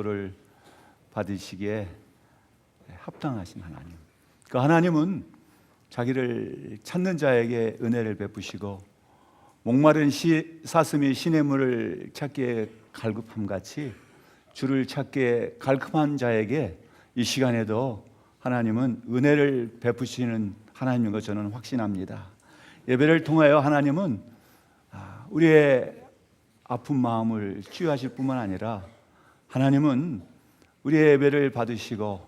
를 받으시기에 합당하신 하나님. 그 하나님은 자기를 찾는 자에게 은혜를 베푸시고 목마른 사슴이 시냇물을 찾기에 갈급함 같이 주를 찾기에 갈급한 자에게 이 시간에도 하나님은 은혜를 베푸시는 하나님인 것 저는 확신합니다. 예배를 통하여 하나님은 우리의 아픈 마음을 치유하실 뿐만 아니라 하나님은 우리의 예배를 받으시고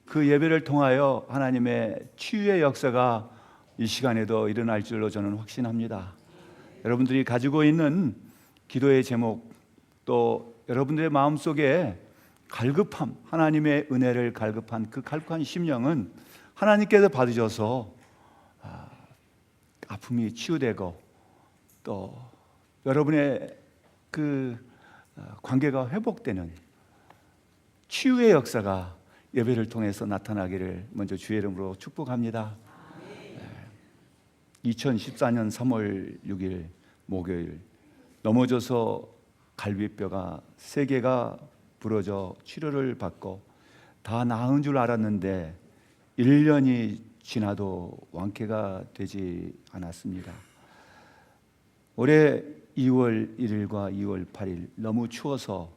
그 예배를 통하여 하나님의 치유의 역사가 이 시간에도 일어날 줄로 저는 확신합니다. 여러분들이 가지고 있는 기도의 제목, 또 여러분들의 마음속에 갈급함, 하나님의 은혜를 갈급한 그 갈급한 심령은 하나님께서 받으셔서 아픔이 치유되고 또 여러분의 그 관계가 회복되는 치유의 역사가 예배를 통해서 나타나기를 먼저 주의 이름으로 축복합니다. 2014년 3월 6일 목요일, 넘어져서 갈비뼈가 3개가 부러져 치료를 받고 다 나은 줄 알았는데 1년이 지나도 완쾌가 되지 않았습니다. 올해 2월 1일과 2월 8일 너무 추워서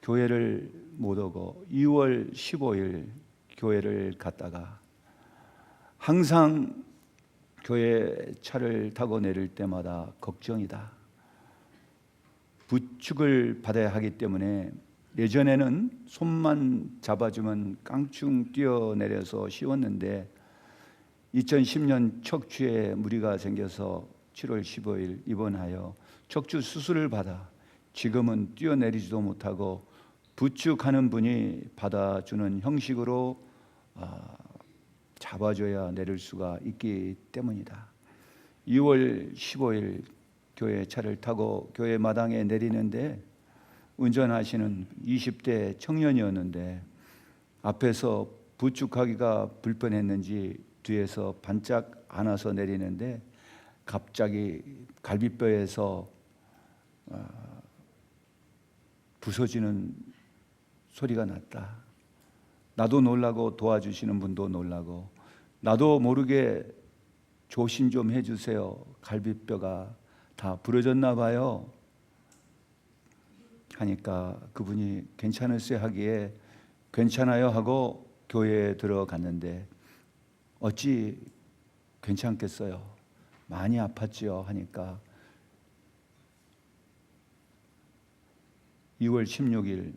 교회를 못 오고 2월 15일 교회를 갔다가 항상 교회 차를 타고 내릴 때마다 걱정이다. 부축을 받아야 하기 때문에 예전에는 손만 잡아주면 깡충 뛰어내려서 쉬웠는데 2010년 척추에 무리가 생겨서 7월 15일 입원하여 척추 수술을 받아 지금은 뛰어내리지도 못하고 부축하는 분이 받아주는 형식으로 잡아줘야 내릴 수가 있기 때문이다. 2월 15일 교회 차를 타고 교회 마당에 내리는데 운전하시는 20대 청년이었는데 앞에서 부축하기가 불편했는지 뒤에서 반짝 안아서 내리는데 갑자기 갈비뼈에서 부서지는 소리가 났다. 나도 놀라고 도와주시는 분도 놀라고 나도 모르게 조심 좀 해주세요. 갈비뼈가 다 부러졌나 봐요. 하니까 그분이 괜찮으세요 하기에 괜찮아요 하고 교회에 들어갔는데 어찌 괜찮겠어요. 많이 아팠지요 하니까 2월 16일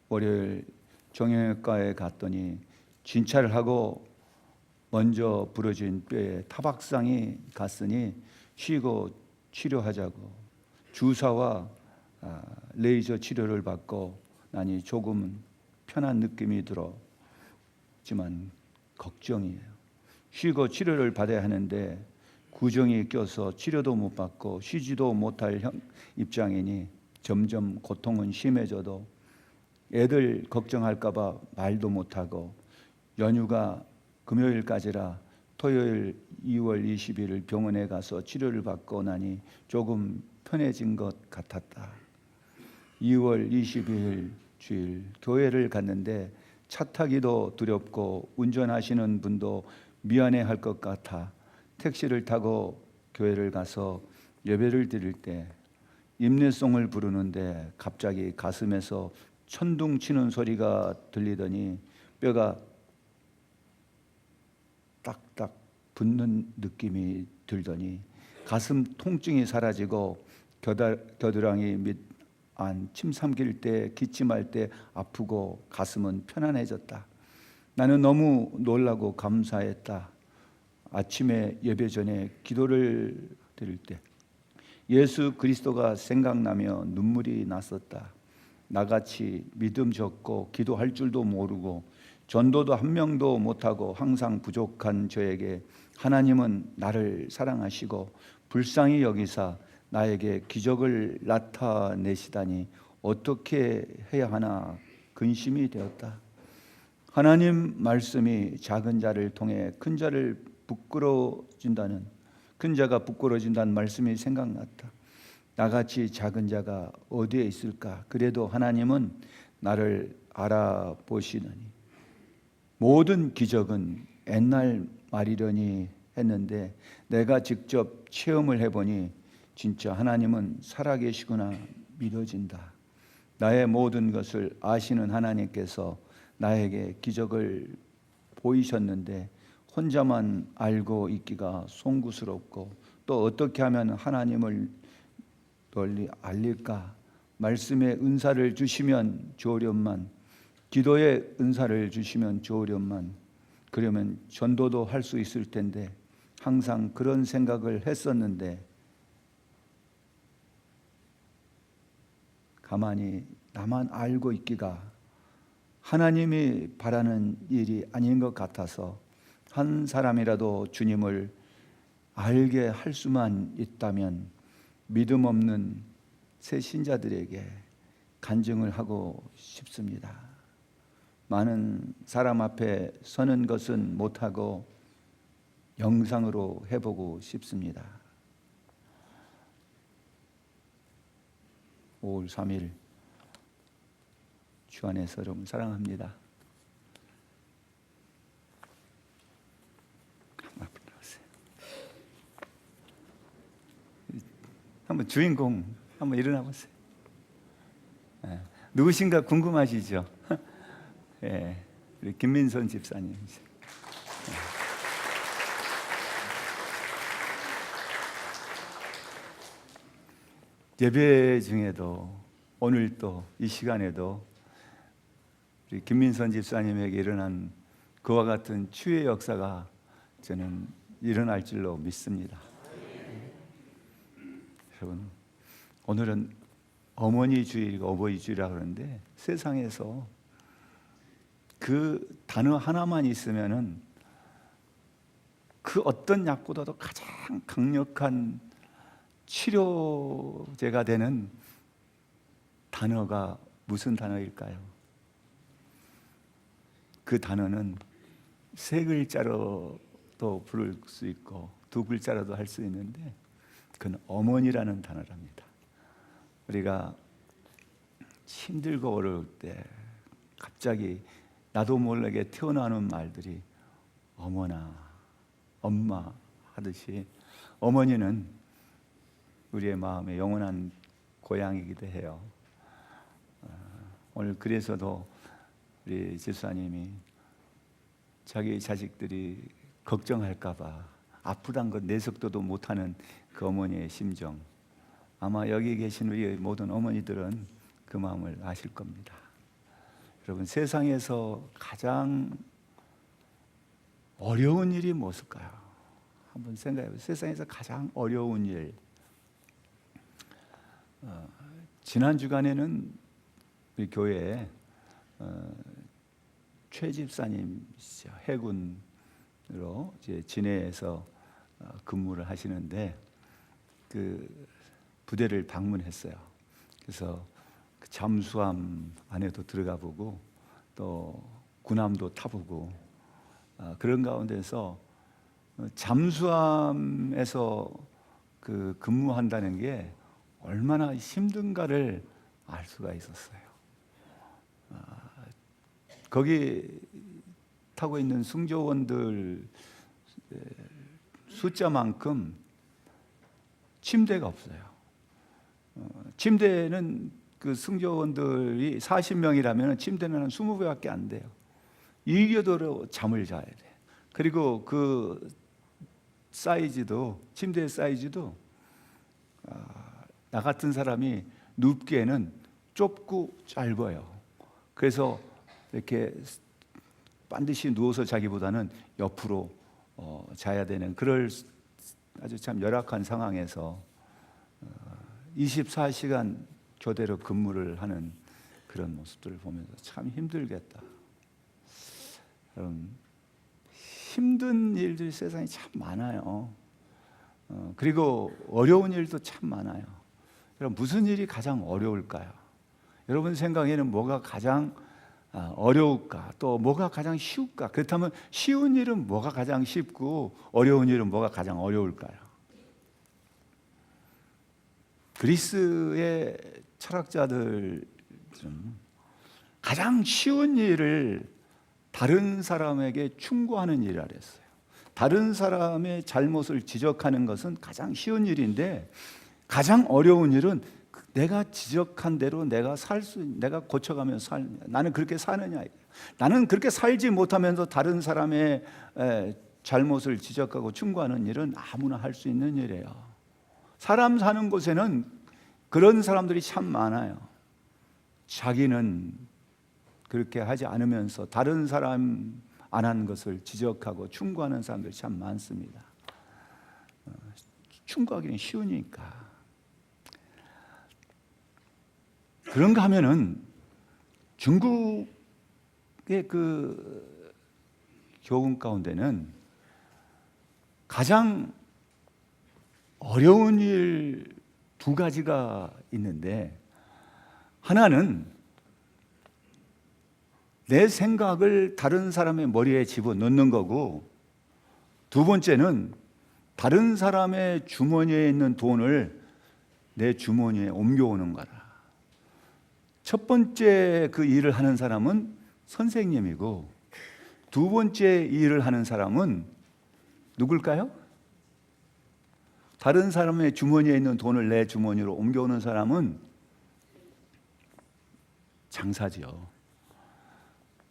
월요일 정형외과에 갔더니 진찰을 하고 먼저 부러진 뼈에 타박상이 갔으니 쉬고 치료하자고 주사와 레이저 치료를 받고 나니 조금은 편한 느낌이 들었지만 걱정이에요. 쉬고 치료를 받아야 하는데 구정이 껴서 치료도 못 받고 쉬지도 못할 입장이니 점점 고통은 심해져도 애들 걱정할까 봐 말도 못하고 연휴가 금요일까지라 토요일 2월 20일 병원에 가서 치료를 받고 나니 조금 편해진 것 같았다. 2월 22일 주일 교회를 갔는데 차 타기도 두렵고 운전하시는 분도 미안해할 것 같아 택시를 타고 교회를 가서 예배를 드릴 때 임내송을 부르는데 갑자기 가슴에서 천둥 치는 소리가 들리더니 뼈가 딱딱 붙는 느낌이 들더니 가슴 통증이 사라지고 겨드랑이 및 안 침 삼킬 때 기침할 때 아프고 가슴은 편안해졌다. 나는 너무 놀라고 감사했다. 아침에 예배 전에 기도를 드릴 때 예수 그리스도가 생각나며 눈물이 났었다. 나같이 믿음 적고 기도할 줄도 모르고 전도도 한 명도 못하고 항상 부족한 저에게 하나님은 나를 사랑하시고 불쌍히 여기사 나에게 기적을 나타내시다니 어떻게 해야 하나 근심이 되었다. 하나님 말씀이 작은 자를 통해 큰 자가 부끄러워진다는 말씀이 생각났다. 나같이 작은 자가 어디에 있을까? 그래도 하나님은 나를 알아보시느니 모든 기적은 옛날 말이려니 했는데 내가 직접 체험을 해보니 진짜 하나님은 살아계시구나 믿어진다. 나의 모든 것을 아시는 하나님께서 나에게 기적을 보이셨는데 혼자만 알고 있기가 송구스럽고 또 어떻게 하면 하나님을 널리 알릴까? 말씀의 은사를 주시면 좋으련만, 기도의 은사를 주시면 좋으련만, 그러면 전도도 할 수 있을 텐데 항상 그런 생각을 했었는데 가만히 나만 알고 있기가 하나님이 바라는 일이 아닌 것 같아서 한 사람이라도 주님을 알게 할 수만 있다면 믿음 없는 새 신자들에게 간증을 하고 싶습니다. 많은 사람 앞에 서는 것은 못하고 영상으로 해보고 싶습니다. 5월 3일 주 안에서 여러분 사랑합니다. 한번 주인공 한번 일어나 보세요. 누구신가 궁금하시죠? 예, 우리 김민선 집사님. 예배 중에도 오늘 또 이 시간에도 우리 김민선 집사님에게 일어난 그와 같은 치유의 역사가 저는 일어날 줄로 믿습니다. 여러분, 오늘은 어머니 주일이고 어버이 주일이라고 그러는데 세상에서 그 단어 하나만 있으면은 그 어떤 약보다도 가장 강력한 치료제가 되는 단어가 무슨 단어일까요? 그 단어는 세 글자로도 부를 수 있고 두 글자로도 할 수 있는데 그건 어머니라는 단어랍니다. 우리가 힘들고 어려울 때 갑자기 나도 모르게 튀어나오는 말들이 어머나, 엄마 하듯이 어머니는 우리의 마음의 영원한 고향이기도 해요. 오늘 그래서도 우리 집사님이 자기 자식들이 걱정할까 봐 아프단 것 내색도도 못하는 그 어머니의 심정, 아마 여기 계신 우리 모든 어머니들은 그 마음을 아실 겁니다. 여러분, 세상에서 가장 어려운 일이 무엇일까요? 한번 생각해 보세요. 세상에서 가장 어려운 일. 지난 주간에는 우리 교회에 최 집사님이시죠. 해군으로 이제 진해에서 근무를 하시는데 그 부대를 방문했어요. 그래서 그 잠수함 안에도 들어가 보고 또 군함도 타보고 그런 가운데서 잠수함에서 그 근무한다는 게 얼마나 힘든가를 알 수가 있었어요. 거기 타고 있는 승조원들 숫자만큼 침대가 없어요. 침대는 그 승조원들이 40명이라면 침대는 한 20배밖에 안 돼요. 이겨도로 잠을 자야 돼. 그리고 그 사이즈도, 침대 사이즈도 나 같은 사람이 눕기에는 좁고 짧아요. 그래서 이렇게 반드시 누워서 자기보다는 옆으로 자야 되는 그럴 아주 참 열악한 상황에서 24시간 교대로 근무를 하는 그런 모습들을 보면서 참 힘들겠다. 힘든 일들이 세상에 참 많아요. 그리고 어려운 일도 참 많아요. 여러분, 무슨 일이 가장 어려울까요? 여러분 생각에는 뭐가 가장 어려울까? 또 뭐가 가장 쉬울까? 그렇다면 쉬운 일은 뭐가 가장 쉽고 어려운 일은 뭐가 가장 어려울까요? 그리스의 철학자들은 가장 쉬운 일을 다른 사람에게 충고하는 일이라 그랬어요. 다른 사람의 잘못을 지적하는 것은 가장 쉬운 일인데 가장 어려운 일은 내가 지적한 대로 내가 고쳐가면서 나는 그렇게 사느냐. 나는 그렇게 살지 못하면서 다른 사람의 잘못을 지적하고 충고하는 일은 아무나 할 수 있는 일이에요. 사람 사는 곳에는 그런 사람들이 참 많아요. 자기는 그렇게 하지 않으면서 다른 사람 안 한 것을 지적하고 충고하는 사람들이 참 많습니다. 충고하기는 쉬우니까. 그런가 하면은 중국의 그 교훈 가운데는 가장 어려운 일 두 가지가 있는데, 하나는 내 생각을 다른 사람의 머리에 집어넣는 거고, 두 번째는 다른 사람의 주머니에 있는 돈을 내 주머니에 옮겨오는 거라. 첫 번째 그 일을 하는 사람은 선생님이고, 두 번째 일을 하는 사람은 누굴까요? 다른 사람의 주머니에 있는 돈을 내 주머니로 옮겨오는 사람은 장사지요.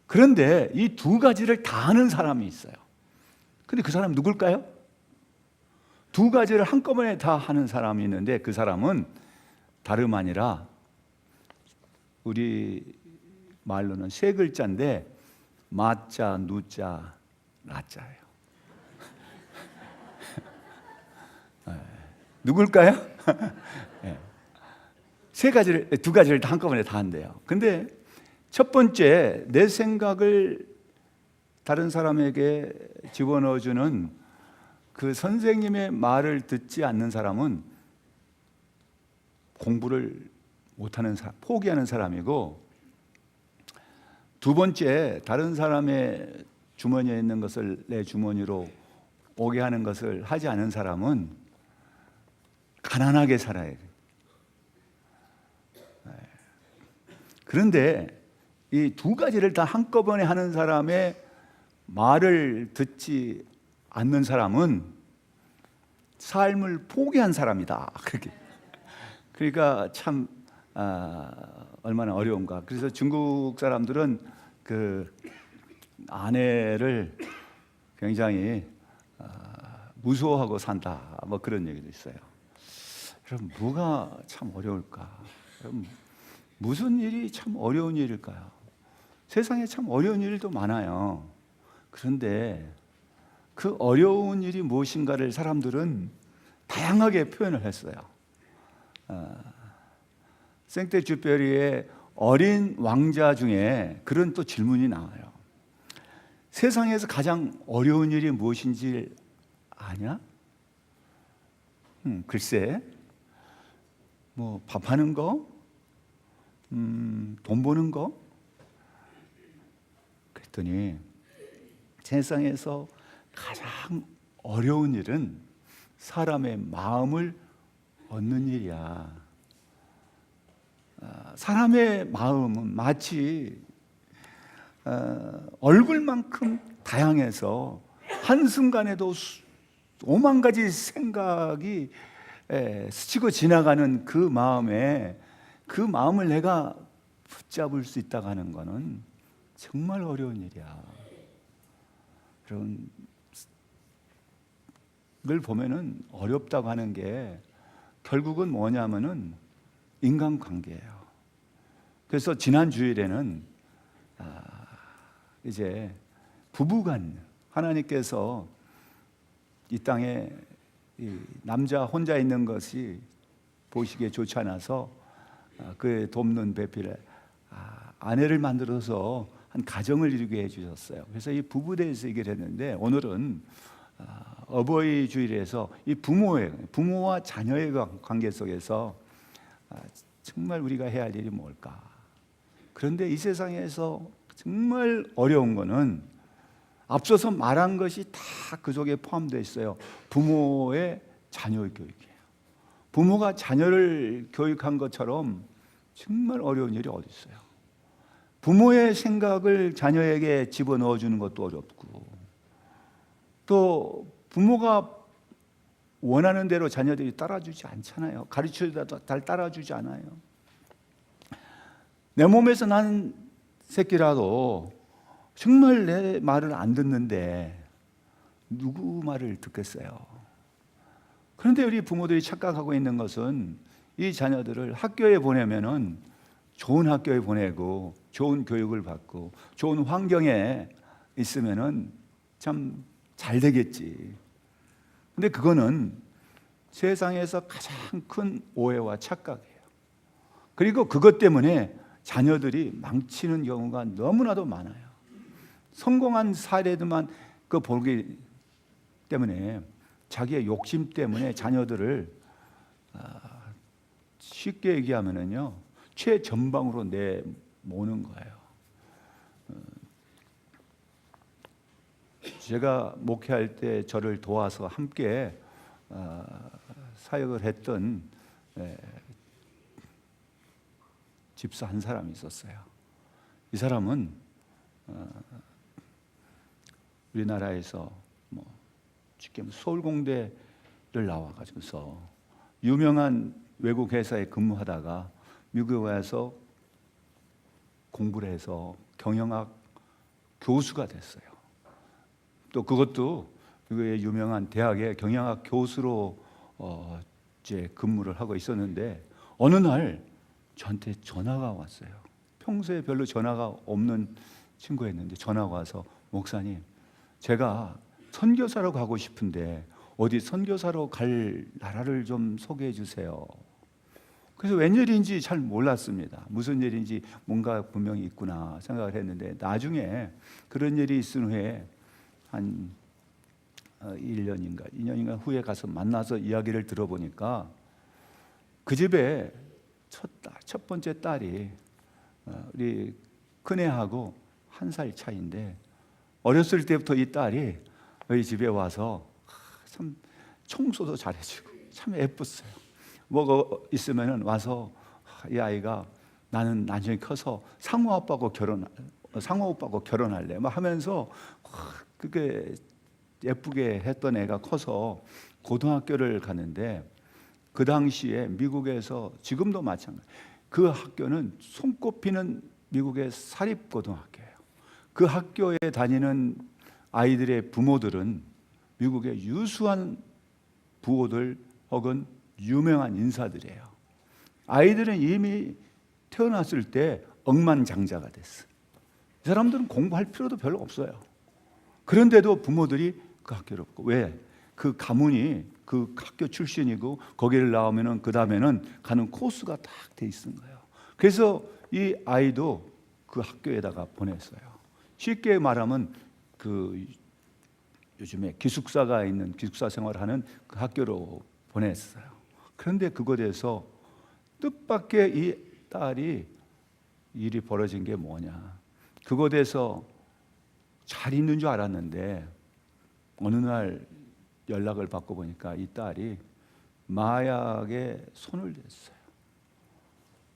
그런데 이 두 가지를 다 하는 사람이 있어요. 근데 그 사람은 누굴까요? 두 가지를 한꺼번에 다 하는 사람이 있는데 그 사람은 다름 아니라 우리 말로는 세 글자인데 마자, 누자, 라자예요. 누굴까요? 네. 두 가지를 한꺼번에 다 한대요. 근데 첫 번째, 내 생각을 다른 사람에게 집어넣어주는 그 선생님의 말을 듣지 않는 사람은 공부를 못하는 사람, 포기하는 사람이고, 두 번째, 다른 사람의 주머니에 있는 것을 내 주머니로 오게 하는 것을 하지 않은 사람은 가난하게 살아야 돼요. 그런데 이 두 가지를 다 한꺼번에 하는 사람의 말을 듣지 않는 사람은 삶을 포기한 사람이다. 그러니까 참 얼마나 어려운가. 그래서 중국 사람들은 그 아내를 굉장히 무서워하고 산다. 뭐 그런 얘기도 있어요. 그럼 뭐가 참 어려울까? 그럼 무슨 일이 참 어려운 일일까요? 세상에 참 어려운 일도 많아요. 그런데 그 어려운 일이 무엇인가를 사람들은 다양하게 표현을 했어요. 생떼쥐페리의 어린 왕자 중에 그런 또 질문이 나와요. 세상에서 가장 어려운 일이 무엇인지 아냐? 글쎄, 뭐 밥하는 거, 돈 버는 거. 그랬더니 세상에서 가장 어려운 일은 사람의 마음을 얻는 일이야. 사람의 마음은 마치 얼굴만큼 다양해서 한순간에도 5만 가지 생각이 스치고 지나가는 그 마음을 내가 붙잡을 수 있다고 하는 것은 정말 어려운 일이야. 그런 걸 보면은 어렵다고 하는 게 결국은 뭐냐면은 인간관계예요. 그래서 지난 주일에는 이제 부부간 하나님께서 이 땅에 이 남자 혼자 있는 것이 보시기에 좋지 않아서 그 돕는 배필에 아내를 만들어서 한 가정을 이루게 해주셨어요. 그래서 이 부부에 대해서 얘기를 했는데 오늘은 어버이 주일에서 이 부모와 자녀의 관계 속에서 정말 우리가 해야 할 일이 뭘까? 그런데 이 세상에서 정말 어려운 거는 앞서서 말한 것이 다 그 속에 포함되어 있어요. 부모의 자녀의 교육이에요. 부모가 자녀를 교육한 것처럼 정말 어려운 일이 어디 있어요? 부모의 생각을 자녀에게 집어넣어 주는 것도 어렵고, 또 부모가 원하는 대로 자녀들이 따라주지 않잖아요. 가르쳐줘도 잘 따라주지 않아요. 내 몸에서 난 새끼라도 정말 내 말을 안 듣는데 누구 말을 듣겠어요? 그런데 우리 부모들이 착각하고 있는 것은 이 자녀들을 학교에 보내면은 좋은 학교에 보내고 좋은 교육을 받고 좋은 환경에 있으면은 참 잘 되겠지. 근데 그거는 세상에서 가장 큰 오해와 착각이에요. 그리고 그것 때문에 자녀들이 망치는 경우가 너무나도 많아요. 성공한 사례들만 그 보기 때문에 자기의 욕심 때문에 자녀들을 쉽게 얘기하면은요 최전방으로 내모는 거예요. 제가 목회할 때 저를 도와서 함께 사역을 했던 집사 한 사람이 있었어요. 이 사람은 우리나라에서 쉽게 서울공대를 나와가지고서 유명한 외국 회사에 근무하다가 미국에 와서 공부를 해서 경영학 교수가 됐어요. 또 그것도 미국의 유명한 대학의 경영학 교수로 이제 근무를 하고 있었는데 어느 날 저한테 전화가 왔어요. 평소에 별로 전화가 없는 친구였는데 전화가 와서 목사님, 제가 선교사로 가고 싶은데 어디 선교사로 갈 나라를 좀 소개해 주세요. 그래서 웬일인지 잘 몰랐습니다. 무슨 일인지 뭔가 분명히 있구나 생각을 했는데 나중에 그런 일이 있은 후에 한 1년인가 2년인가 후에 가서 만나서 이야기를 들어보니까 그 집에 첫 번째 딸이 우리 큰애하고 1살 차이인데 어렸을 때부터 이 딸이 저희 집에 와서 참 청소도 잘해주고 참 예뻤어요. 뭐가 있으면은 와서 이 아이가 나는 나중에 커서 상호 오빠하고 결혼할래 막 하면서 그게 예쁘게 했던 애가 커서 고등학교를 갔는데 그 당시에 미국에서 지금도 마찬가지 그 학교는 손꼽히는 미국의 사립고등학교예요. 그 학교에 다니는 아이들의 부모들은 미국의 유수한 부호들 혹은 유명한 인사들이에요. 아이들은 이미 태어났을 때 억만장자가 됐어요. 이 사람들은 공부할 필요도 별로 없어요. 그런데도 부모들이 그 학교를 없고 왜? 그 가문이 그 학교 출신이고 거기를 나오면은 그 다음에는 가는 코스가 딱 돼 있는 거예요. 그래서 이 아이도 그 학교에다가 보냈어요. 쉽게 말하면 그 요즘에 기숙사가 있는 기숙사 생활하는 그 학교로 보냈어요. 그런데 그곳에서 뜻밖의 이 딸이 일이 벌어진 게 뭐냐? 그곳에서 잘 있는 줄 알았는데 어느 날 연락을 받고 보니까 이 딸이 마약에 손을 댔어요.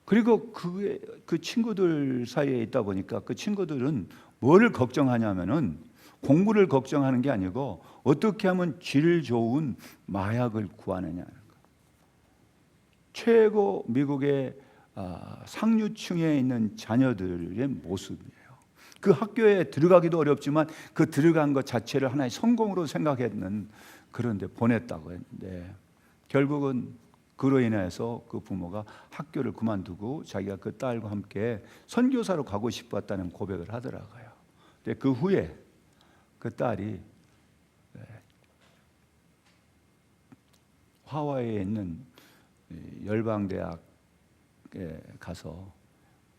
그리고 그 친구들 사이에 있다 보니까 그 친구들은 뭐를 걱정하냐면은 공부를 걱정하는 게 아니고 어떻게 하면 질 좋은 마약을 구하느냐는 거예요. 최고 미국의 상류층에 있는 자녀들의 모습이에요. 그 학교에 들어가기도 어렵지만 그 들어간 것 자체를 하나의 성공으로 생각했는 그런데 보냈다고 했는데 결국은 그로 인해서 그 부모가 학교를 그만두고 자기가 그 딸과 함께 선교사로 가고 싶었다는 고백을 하더라고요. 근데 그 후에 그 딸이 하와이에 있는 열방대학에 가서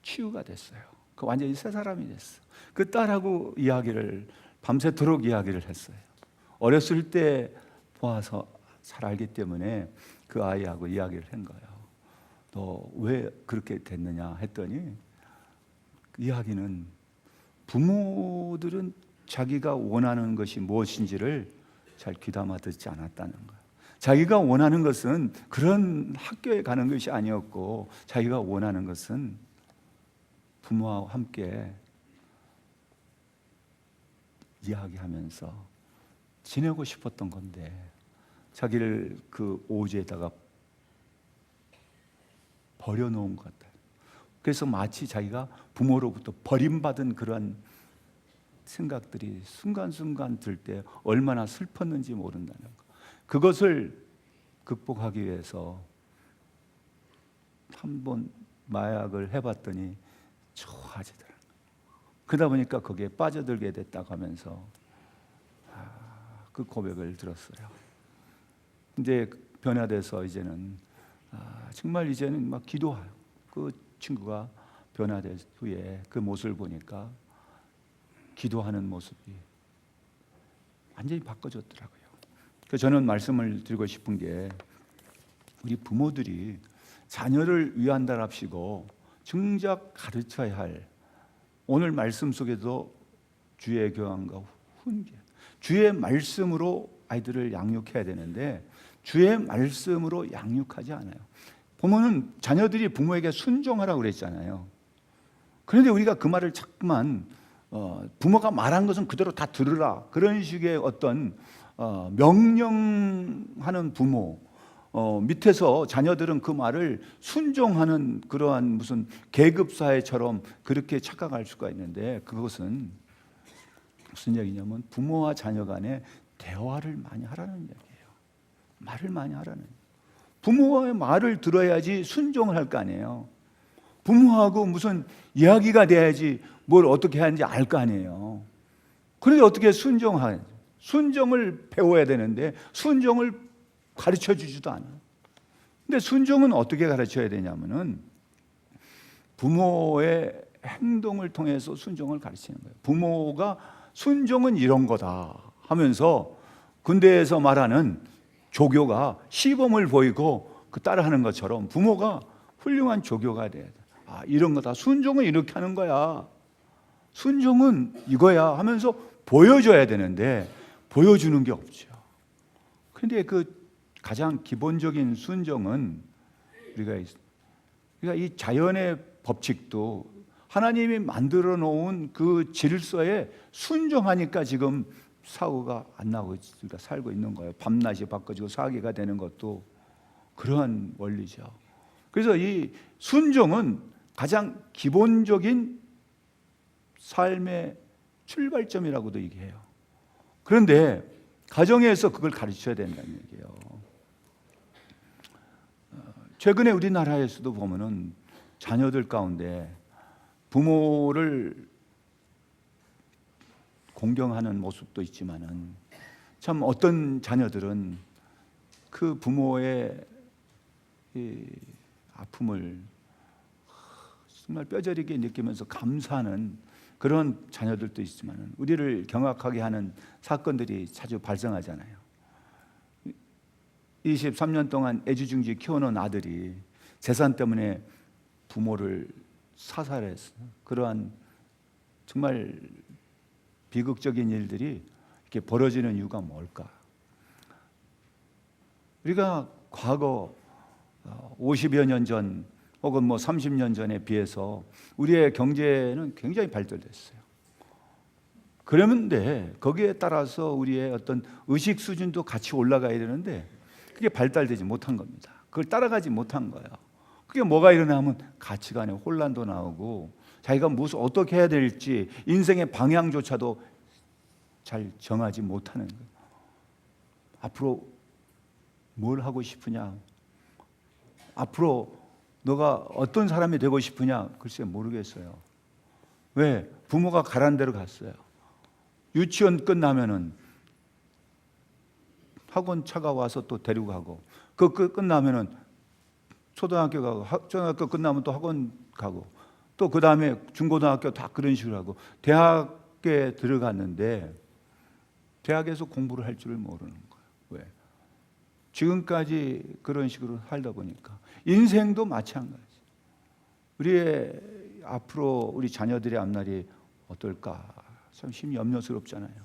치유가 됐어요. 그 완전히 새 사람이 됐어. 그 딸하고 이야기를 밤새도록 이야기를 했어요. 어렸을 때 보아서 잘 알기 때문에 그 아이하고 이야기를 한 거예요. 너 왜 그렇게 됐느냐 했더니 이야기는 부모들은 자기가 원하는 것이 무엇인지를 잘 귀담아 듣지 않았다는 거예요. 자기가 원하는 것은 그런 학교에 가는 것이 아니었고 자기가 원하는 것은 부모와 함께 이야기하면서 지내고 싶었던 건데 자기를 그 오지에다가 버려놓은 것 같아요. 그래서 마치 자기가 부모로부터 버림받은 그런 생각들이 순간순간 들 때 얼마나 슬펐는지 모른다는 거. 그것을 극복하기 위해서 한번 마약을 해봤더니 좋아지더라고요. 그러다 보니까 거기에 빠져들게 됐다고 하면서 그 고백을 들었어요. 이제 변화돼서 이제는 정말 이제는 막 기도해요. 그 친구가 변화된 후에 그 모습을 보니까 기도하는 모습이 완전히 바꿔졌더라고요. 그래서 저는 말씀을 드리고 싶은 게 우리 부모들이 자녀를 위한다랍시고 정작 가르쳐야 할 오늘 말씀 속에도 주의 교훈과 훈계, 주의 말씀으로 아이들을 양육해야 되는데 주의 말씀으로 양육하지 않아요. 보면은 자녀들이 부모에게 순종하라고 그랬잖아요. 그런데 우리가 그 말을 자꾸만 부모가 말한 것은 그대로 다 들으라 그런 식의 어떤 명령하는 부모 밑에서 자녀들은 그 말을 순종하는 그러한 무슨 계급사회처럼 그렇게 착각할 수가 있는데 그것은 무슨 얘기냐면 부모와 자녀 간에 대화를 많이 하라는 얘기예요. 말을 많이 하라는. 부모의 말을 들어야지 순종을 할 거 아니에요. 부모하고 무슨 이야기가 돼야지 뭘 어떻게 하는지 알 거 아니에요. 그런데 어떻게 순종을 배워야 되는데 순종을 가르쳐 주지도 않아요. 근데 순종은 어떻게 가르쳐야 되냐면은 부모의 행동을 통해서 순종을 가르치는 거예요. 부모가 순종은 이런 거다 하면서 군대에서 말하는 조교가 시범을 보이고 그 따라하는 것처럼 부모가 훌륭한 조교가 돼야 돼. 이런 거다. 순종은 이렇게 하는 거야. 순종은 이거야 하면서 보여줘야 되는데 보여주는 게 없죠. 그런데 그 가장 기본적인 순종은 우리가 이 자연의 법칙도 하나님이 만들어 놓은 그 질서에 순종하니까 지금 사고가 안 나고 우리가 살고 있는 거예요. 밤낮이 바꿔지고 사계가 되는 것도 그러한 원리죠. 그래서 이 순종은 가장 기본적인 삶의 출발점이라고도 얘기해요. 그런데 가정에서 그걸 가르쳐야 된다는 얘기예요. 최근에 우리나라에서도 보면은 자녀들 가운데 부모를 공경하는 모습도 있지만은 참 어떤 자녀들은 그 부모의 이 아픔을 정말 뼈저리게 느끼면서 감사하는 그런 자녀들도 있지만은 우리를 경악하게 하는 사건들이 자주 발생하잖아요. 23년 동안 애지중지 키워놓은 아들이 재산 때문에 부모를 사살했어요. 그러한 정말 비극적인 일들이 이렇게 벌어지는 이유가 뭘까? 우리가 과거 50여 년 전 혹은 뭐 30년 전에 비해서 우리의 경제는 굉장히 발달됐어요. 그런데 거기에 따라서 우리의 어떤 의식 수준도 같이 올라가야 되는데 그게 발달되지 못한 겁니다. 그걸 따라가지 못한 거예요. 그게 뭐가 일어나면 가치관의 혼란도 나오고 자기가 무슨 어떻게 해야 될지 인생의 방향조차도 잘 정하지 못하는 거예요. 앞으로 뭘 하고 싶으냐? 앞으로 너가 어떤 사람이 되고 싶으냐? 글쎄 모르겠어요. 왜? 부모가 가란 대로 갔어요. 유치원 끝나면은 학원 차가 와서 또 데리고 가고 그 끝나면은 초등학교 가고 초등학교 끝나면 또 학원 가고 또 그 다음에 중고등학교 다 그런 식으로 하고 대학에 들어갔는데 대학에서 공부를 할 줄을 모르는 거예요. 왜? 지금까지 그런 식으로 살다 보니까 인생도 마찬가지. 우리의 앞으로 우리 자녀들의 앞날이 어떨까 참 심히 염려스럽잖아요.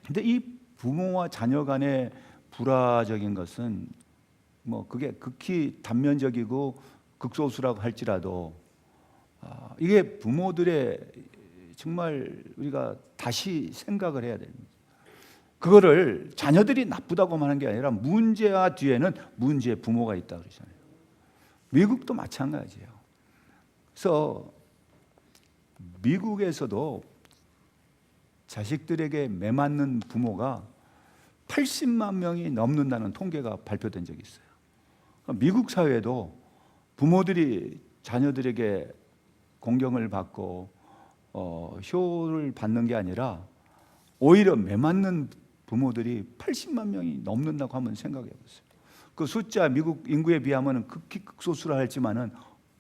근데 이 부모와 자녀 간의 불화적인 것은 뭐 그게 극히 단면적이고 극소수라고 할지라도 이게 부모들의 정말 우리가 다시 생각을 해야 됩니다. 그거를 자녀들이 나쁘다고만 하는 게 아니라 문제와 뒤에는 문제의 부모가 있다고 그러잖아요. 미국도 마찬가지예요. 그래서 미국에서도 자식들에게 매맞는 부모가 80만 명이 넘는다는 통계가 발표된 적이 있어요. 미국 사회도 부모들이 자녀들에게 공경을 받고 효를 받는 게 아니라 오히려 매맞는 부모들이 80만 명이 넘는다고 한번 생각해 보세요. 그 숫자 미국 인구에 비하면 극히 극소수라 할지만은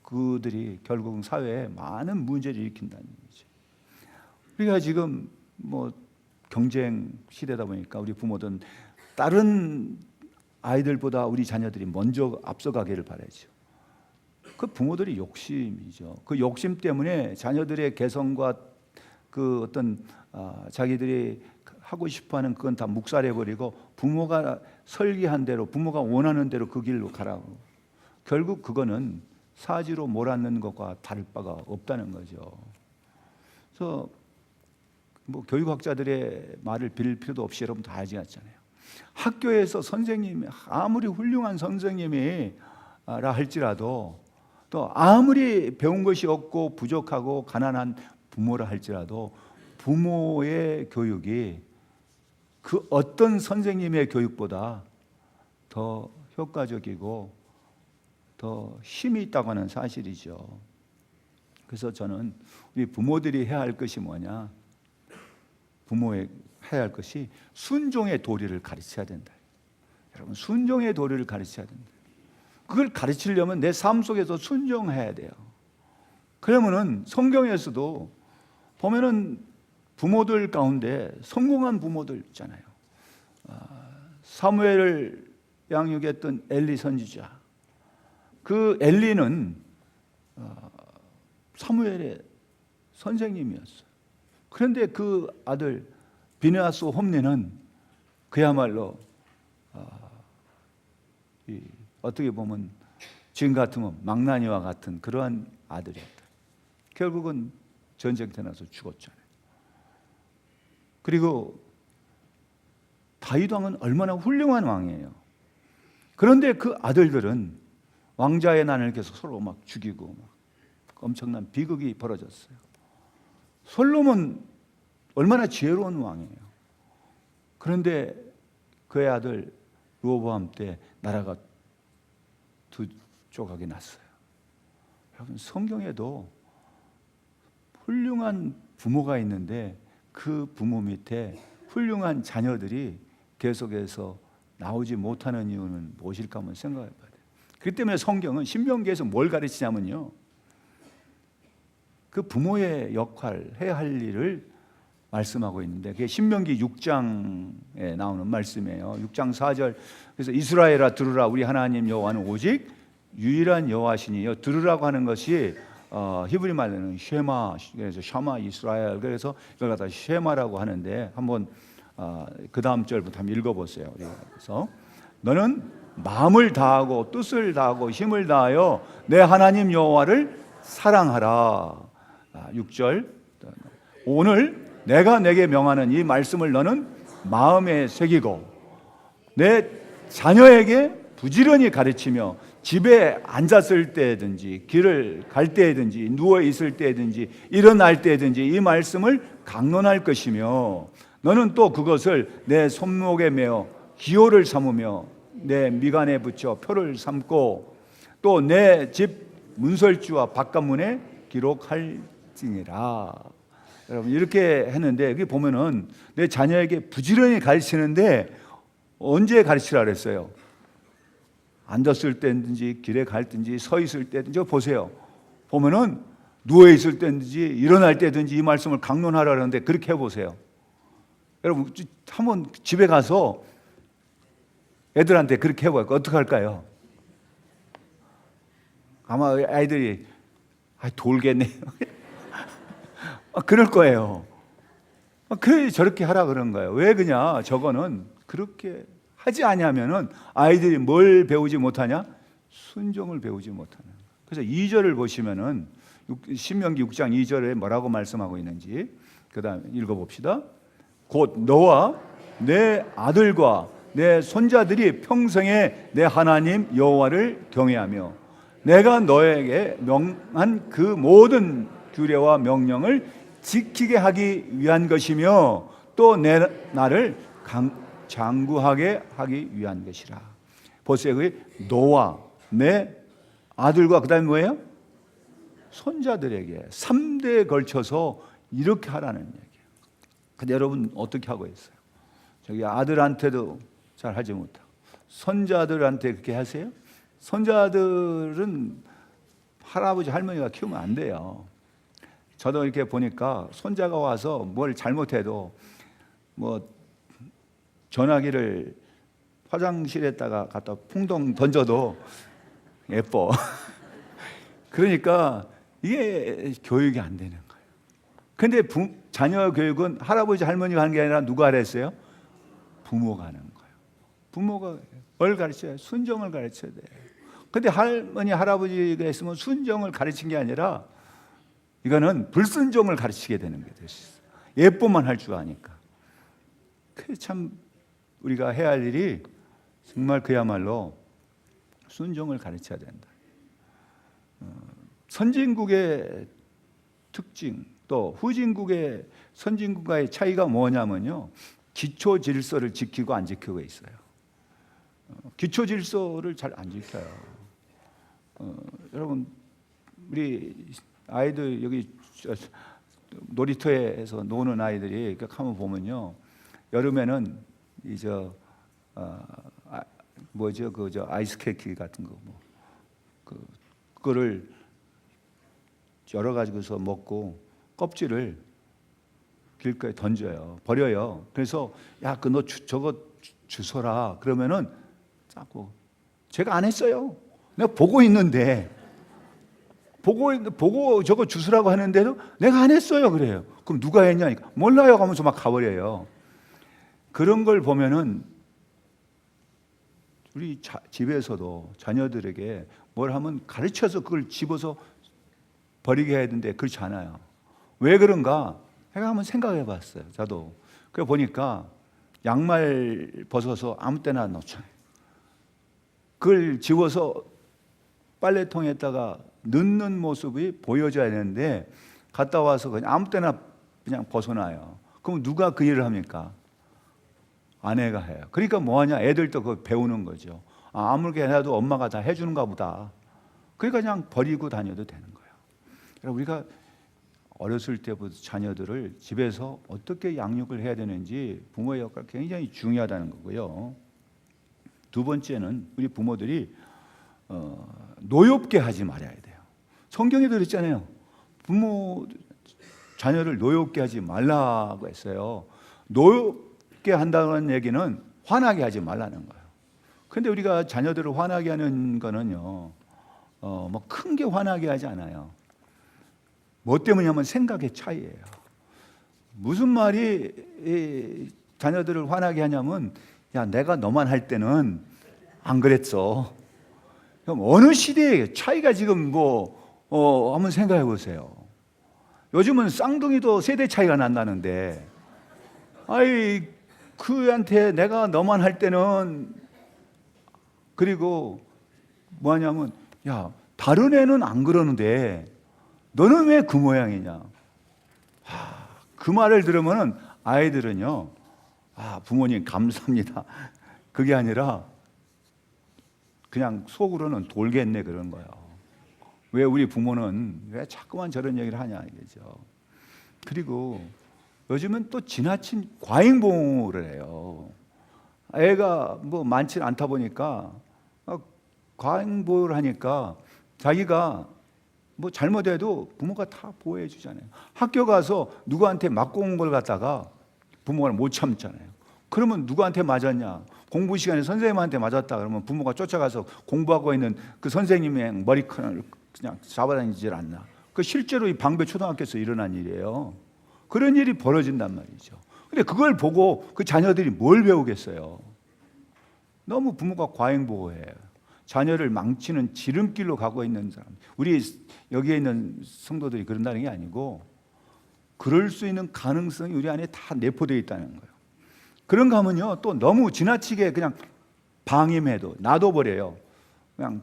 그들이 결국은 사회에 많은 문제를 일으킨다는 얘기죠. 우리가 지금 뭐 경쟁 시대다 보니까 우리 부모들은 다른 아이들보다 우리 자녀들이 먼저 앞서가기를 바라죠. 그 부모들이 욕심이죠. 그 욕심 때문에 자녀들의 개성과 그 어떤 자기들이 하고 싶어하는 그건 다 묵살해버리고 부모가 설계한 대로 부모가 원하는 대로 그 길로 가라고. 결국 그거는 사지로 몰아넣는 것과 다를 바가 없다는 거죠. 그래서 뭐 교육학자들의 말을 빌릴 필요도 없이 여러분 다 알지 않잖아요. 학교에서 선생님이 아무리 훌륭한 선생님이라 할지라도 또 아무리 배운 것이 없고 부족하고 가난한 부모라 할지라도 부모의 교육이 그 어떤 선생님의 교육보다 더 효과적이고 더 힘이 있다고 하는 사실이죠. 그래서 저는 우리 부모들이 해야 할 것이 뭐냐? 부모의 해야 할 것이 순종의 도리를 가르쳐야 된다. 여러분, 순종의 도리를 가르쳐야 된다. 그걸 가르치려면 내 삶 속에서 순종해야 돼요. 그러면은 성경에서도 보면은 부모들 가운데 성공한 부모들 있잖아요. 사무엘을 양육했던 엘리 선지자. 그 엘리는 사무엘의 선생님이었어요. 그런데 그 아들 비느하스 홈리는 그야말로 어떻게 보면 지금 같으면 망나니와 같은 그러한 아들이었다. 결국은 전쟁터 나서 죽었잖아요. 그리고 다윗 왕은 얼마나 훌륭한 왕이에요. 그런데 그 아들들은 왕자의 난을 계속 서로 막 죽이고 막 엄청난 비극이 벌어졌어요. 솔로몬 얼마나 지혜로운 왕이에요. 그런데 그의 아들 르호보암 때 나라가 두 조각이 났어요. 여러분, 성경에도 훌륭한 부모가 있는데 그 부모 밑에 훌륭한 자녀들이 계속해서 나오지 못하는 이유는 무엇일까 한번 생각해 봐야 돼요. 그렇기 때문에 성경은 신명기에서 뭘 가르치냐면요, 그 부모의 역할, 해야 할 일을 말씀하고 있는데 그게 신명기 6장에 나오는 말씀이에요. 6장 4절. 그래서 이스라엘아 들으라, 우리 하나님 여호와는 오직 유일한 여호와시니. 들으라고 하는 것이 히브리 말로는 쉐마, 그래서 샤마 이스라엘, 그래서 이걸 갖다 쉐마라고 하는데 한번 그 다음 절부터 한번 읽어보세요. 그래서 너는 마음을 다하고 뜻을 다하고 힘을 다하여 내 하나님 여호와를 사랑하라. 6절. 오늘 내가 내게 명하는 이 말씀을 너는 마음에 새기고 내 자녀에게 부지런히 가르치며 집에 앉았을 때든지 길을 갈 때든지 누워 있을 때든지 일어날 때든지 이 말씀을 강론할 것이며 너는 또 그것을 내 손목에 메어 기호를 삼으며 내 미간에 붙여 표를 삼고 또 내 집 문설주와 바깥문에 기록할지니라. 여러분, 이렇게 했는데 여기 보면은 내 자녀에게 부지런히 가르치는데 언제 가르치라 그랬어요? 앉았을 때든지 길에 갈 때든지 서 있을 때든지. 보세요. 보면은 누워 있을 때든지 일어날 때든지 이 말씀을 강론하라 그러는데 그렇게 해보세요. 여러분, 한번 집에 가서 애들한테 그렇게 해봐요. 어떻게 할까요? 아마 아이들이 돌겠네요. 그럴 거예요. 그래 저렇게 하라 그런 거예요. 왜 그냐? 저거는 그렇게 하지 않으면은 아이들이 뭘 배우지 못하냐? 순종을 배우지 못하는. 그래서 2절을 보시면은 신명기 6장 2절에 뭐라고 말씀하고 있는지 그다음에 읽어봅시다. 곧 너와 내 아들과 내 손자들이 평생에 내 하나님 여호와를 경외하며 내가 너에게 명한 그 모든 규례와 명령을 지키게 하기 위한 것이며 또 내 나를 장구하게 하기 위한 것이라. 보세요. 그 너와 내 아들과 그다음에 뭐예요? 손자들에게 3대에 걸쳐서 이렇게 하라는 얘기예요. 근데 여러분 어떻게 하고 있어요? 저기 아들한테도 잘 하지 못하고 손자들한테 그렇게 하세요? 손자들은 할아버지 할머니가 키우면 안 돼요. 저도 이렇게 보니까 손자가 와서 뭘 잘못해도 뭐 전화기를 화장실에다가 갖다 풍덩 던져도 예뻐. 그러니까 이게 교육이 안 되는 거예요. 근데 자녀 교육은 할아버지 할머니가 하는 게 아니라 누가 하랬어요? 부모가 하는 거예요. 부모가 뭘 가르쳐요? 순종을 가르쳐야 돼요. 근데 할머니 할아버지가 있으면 순종을 가르친 게 아니라 이거는 불순종을 가르치게 되는 게 됐어요. 예쁨만 할 줄 아니까. 그 참 우리가 해야 할 일이 정말 그야말로 순종을 가르쳐야 된다. 선진국의 특징 또 후진국의 선진국과의 차이가 뭐냐면요, 기초 질서를 지키고 안 지키고 있어요. 기초 질서를 잘 안 지켜요. 여러분 우리 아이들 여기 놀이터에서 노는 아이들이 이렇게 한번 보면요, 여름에는 뭐죠 그 아이스케이크 같은 거 뭐 그거를 열어 가지고서 먹고 껍질을 길가에 던져요, 버려요. 그래서 야 그 너 저거 주워라 그러면은 자꾸 제가 안 했어요. 내가 보고 있는데 보고 저거 주스라고 하는데도 내가 안 했어요 그래요. 그럼 누가 했냐니까 몰라요 하면서 막 가버려요. 그런 걸 보면은 우리 집에서도 자녀들에게 뭘 하면 가르쳐서 그걸 집어서 버리게 해야 되는데 그렇지 않아요. 왜 그런가? 제가 한번 생각해 봤어요. 저도. 그래 보니까 양말 벗어서 아무 때나 놓잖아요. 그걸 집어서 빨래통에다가 넣는 모습이 보여져야 되는데 갔다 와서 그냥 아무 때나 그냥 벗어놔요. 그럼 누가 그 일을 합니까? 아내가 해요. 그러니까 뭐하냐? 애들도 그거 배우는 거죠. 아무렇게 해도 엄마가 다 해주는가 보다. 그러니까 그냥 버리고 다녀도 되는 거예요. 우리가 어렸을 때부터 자녀들을 집에서 어떻게 양육을 해야 되는지 부모의 역할이 굉장히 중요하다는 거고요. 두 번째는 우리 부모들이 노엽게 하지 말아야 돼요. 성경에도 그랬잖아요. 부모 자녀를 노엽게 하지 말라고 했어요. 노엽게 한다는 얘기는 화나게 하지 말라는 거예요. 그런데 우리가 자녀들을 화나게 하는 거는요, 뭐 큰 게 화나게 하지 않아요. 뭐 때문이냐면 생각의 차이예요. 무슨 말이 자녀들을 화나게 하냐면, 야 내가 너만 할 때는 안 그랬어. 그럼 어느 시대의 차이가 지금 한번 생각해 보세요. 요즘은 쌍둥이도 세대 차이가 난다는데, 아이 그한테 내가 너만 할 때는, 그리고 뭐하냐면 야 다른 애는 안 그러는데 너는 왜 그 모양이냐. 그 말을 들으면은 아이들은요, 부모님 감사합니다 그게 아니라 그냥 속으로는 돌겠네 그런 거예요. 왜 우리 부모는 왜 자꾸만 저런 얘기를 하냐 이거죠. 그리고 요즘은 또 지나친 과잉보호를 해요. 애가 뭐 많지 않다 보니까 과잉보호를 하니까 자기가 뭐 잘못해도 부모가 다 보호해 주잖아요. 학교 가서 누구한테 맞고 온 걸 갖다가 부모가 못 참잖아요. 그러면 누구한테 맞았냐? 공부 시간에 선생님한테 맞았다 그러면 부모가 쫓아가서 공부하고 있는 그 선생님의 머리끈을 그냥 잡아다니질 않나. 그 실제로 이 방배 초등학교에서 일어난 일이에요. 그런 일이 벌어진단 말이죠. 근데 그걸 보고 그 자녀들이 뭘 배우겠어요? 너무 부모가 과잉 보호해요. 자녀를 망치는 지름길로 가고 있는 사람, 우리 여기에 있는 성도들이 그런다는 게 아니고 그럴 수 있는 가능성이 우리 안에 다 내포되어 있다는 거예요. 그런가 하면요, 또 너무 지나치게 그냥 방임해도 놔둬버려요. 그냥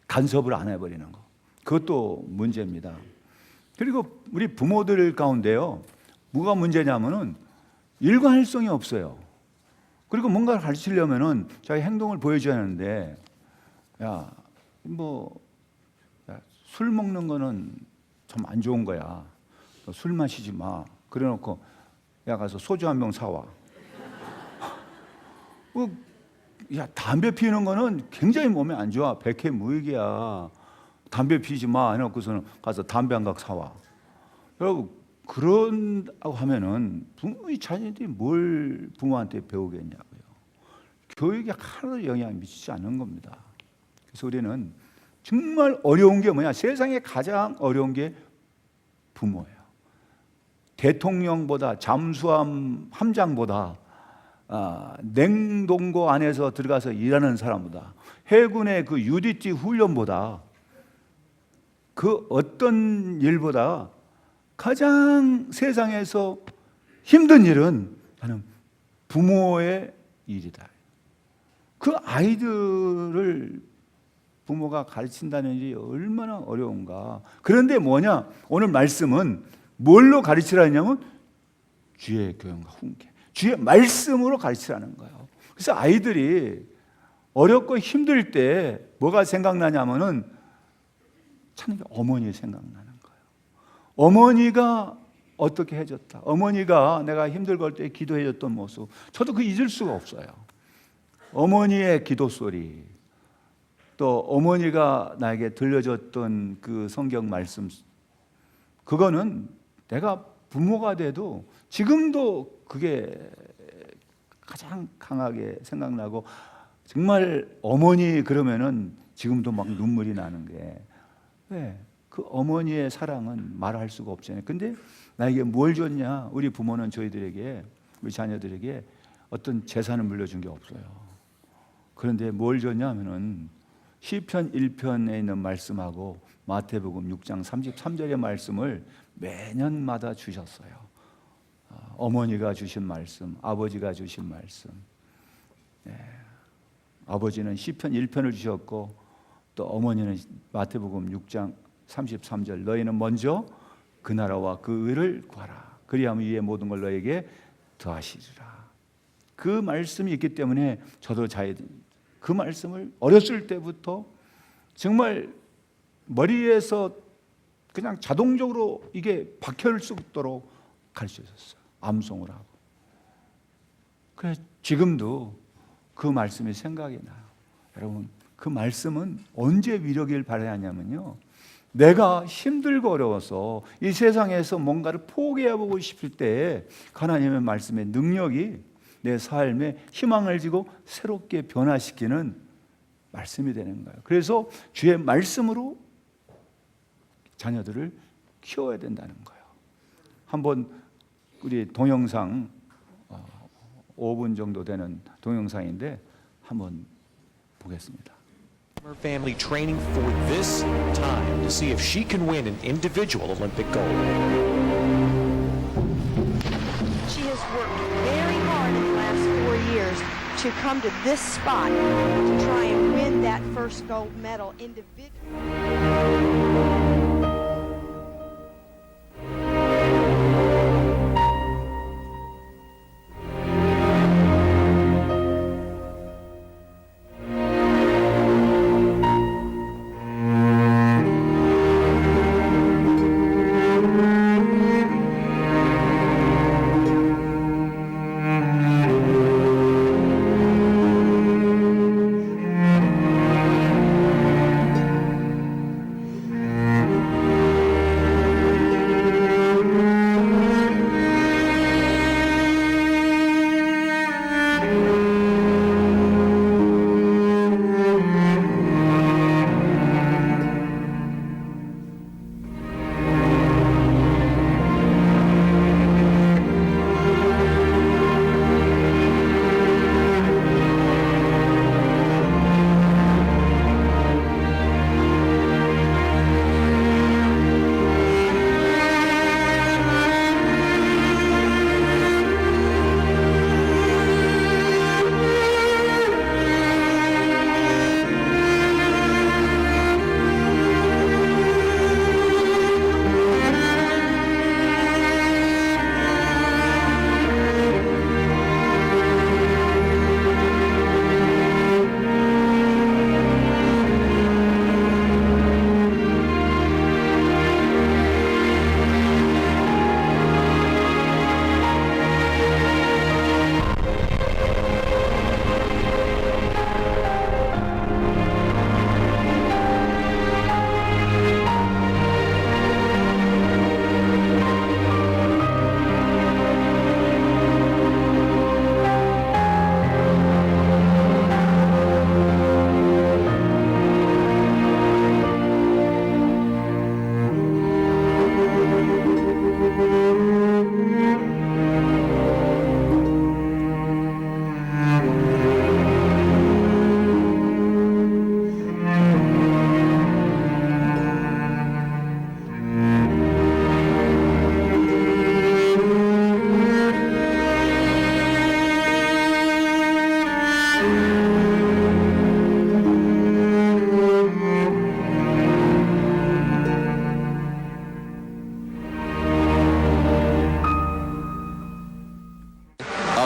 간섭을 안 해버리는 거. 그것도 문제입니다. 그리고 우리 부모들 가운데요, 뭐가 문제냐면은 일관성이 없어요. 그리고 뭔가를 가르치려면은 자기 행동을 보여줘야 하는데, 술 먹는 거는 참 안 좋은 거야. 너 술 마시지 마. 그래 놓고 가서 소주 한 병 사와. 담배 피우는 거는 굉장히 몸에 안 좋아. 백해무익이야. 담배 피우지 마 해놓고서는 가서 담배 한 각 사와. 여러분, 그런다고 하면은 부모의 자녀들이 뭘 부모한테 배우겠냐고요. 교육에 하나도 영향을 미치지 않는 겁니다. 그래서 우리는 정말 어려운 게 뭐냐? 세상에 가장 어려운 게 부모예요. 대통령보다, 잠수함 함장보다, 냉동고 안에서 들어가서 일하는 사람보다, 해군의 그 UDT 훈련보다, 그 어떤 일보다 가장 세상에서 힘든 일은 나는 부모의 일이다. 그 아이들을 부모가 가르친다는 일이 얼마나 어려운가. 그런데 뭐냐? 오늘 말씀은 뭘로 가르치라 했냐면 주의 교훈과 훈계, 주의 말씀으로 가르치라는 거예요. 그래서 아이들이 어렵고 힘들 때 뭐가 생각나냐면은 참 어머니 생각나는 거예요. 어머니가 어떻게 해줬다, 어머니가 내가 힘들고 할 때 기도해줬던 모습, 저도 그 잊을 수가 없어요. 어머니의 기도 소리, 또 어머니가 나에게 들려줬던 그 성경 말씀, 그거는 내가 부모가 돼도 지금도 그게 가장 강하게 생각나고, 정말 어머니 그러면은 지금도 막 눈물이 나는 게, 왜? 그 어머니의 사랑은 말할 수가 없잖아요. 근데 나에게 뭘 줬냐? 우리 부모는 저희들에게, 우리 자녀들에게 어떤 재산을 물려준 게 없어요. 그런데 뭘 줬냐 하면은 시편 1편에 있는 말씀하고 마태복음 6장 33절의 말씀을 매년마다 주셨어요. 어머니가 주신 말씀, 아버지가 주신 말씀. 아버지는 시편 1편을 주셨고, 또 어머니는 마태복음 6장 33절, 너희는 먼저 그 나라와 그 의를 구하라. 그리하면 이에 모든 걸 너에게 더하시리라. 그 말씀이 있기 때문에 저도 그 말씀을 어렸을 때부터 정말 머리에서 그냥 자동적으로 이게 박혀올 수 있도록 가르쳐줬어요. 암송을 하고. 그래서 지금도 그 말씀이 생각이 나요. 여러분, 그 말씀은 언제 위력을 발휘하냐면요, 내가 힘들고 어려워서 이 세상에서 뭔가를 포기해보고 싶을 때 하나님의 말씀의 능력이 내 삶에 희망을 주고 새롭게 변화시키는 말씀이 되는 거예요. 그래서 주의 말씀으로 자녀들을 키워야 된다는 거예요. 한번 우리 동영상 5분 정도 되는 동영상인데 한번 보겠습니다. Her family training for this time to see if she can win an individual Olympic gold. She has worked very hard in the last 4 years to come to this spot to try and win that first gold medal individually.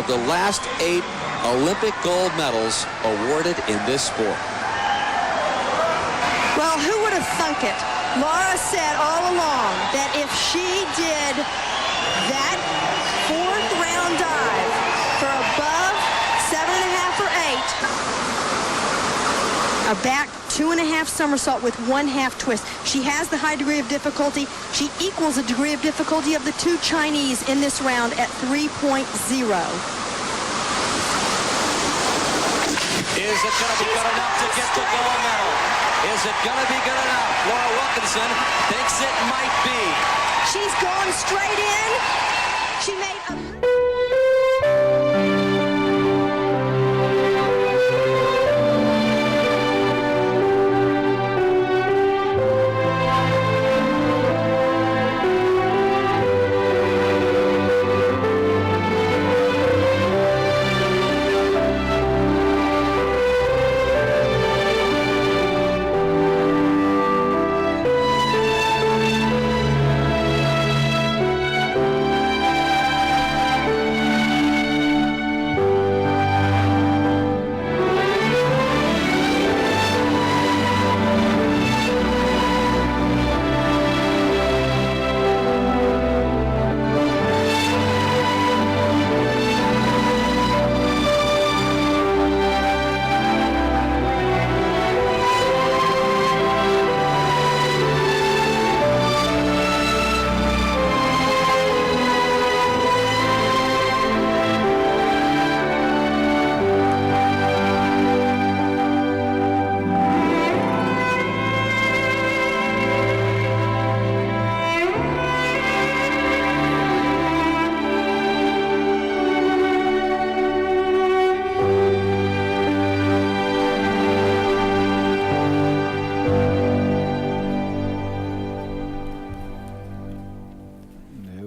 of the last 8 Olympic gold medals awarded in this sport. Well, who would have thunk it? Laura said all along that if she did that fourth round dive for above 7.5 or 8, a back 2.5 somersault with 1/2 twist. She has the high degree of difficulty. She equals the degree of difficulty of the 2 Chinese in this round at 3.0. Is it going to be good enough to get the gold medal? Is it going to be good enough? Laura Wilkinson thinks it might be. She's gone straight in. She made a...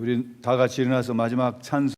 우리 다 같이 일어나서 마지막 찬송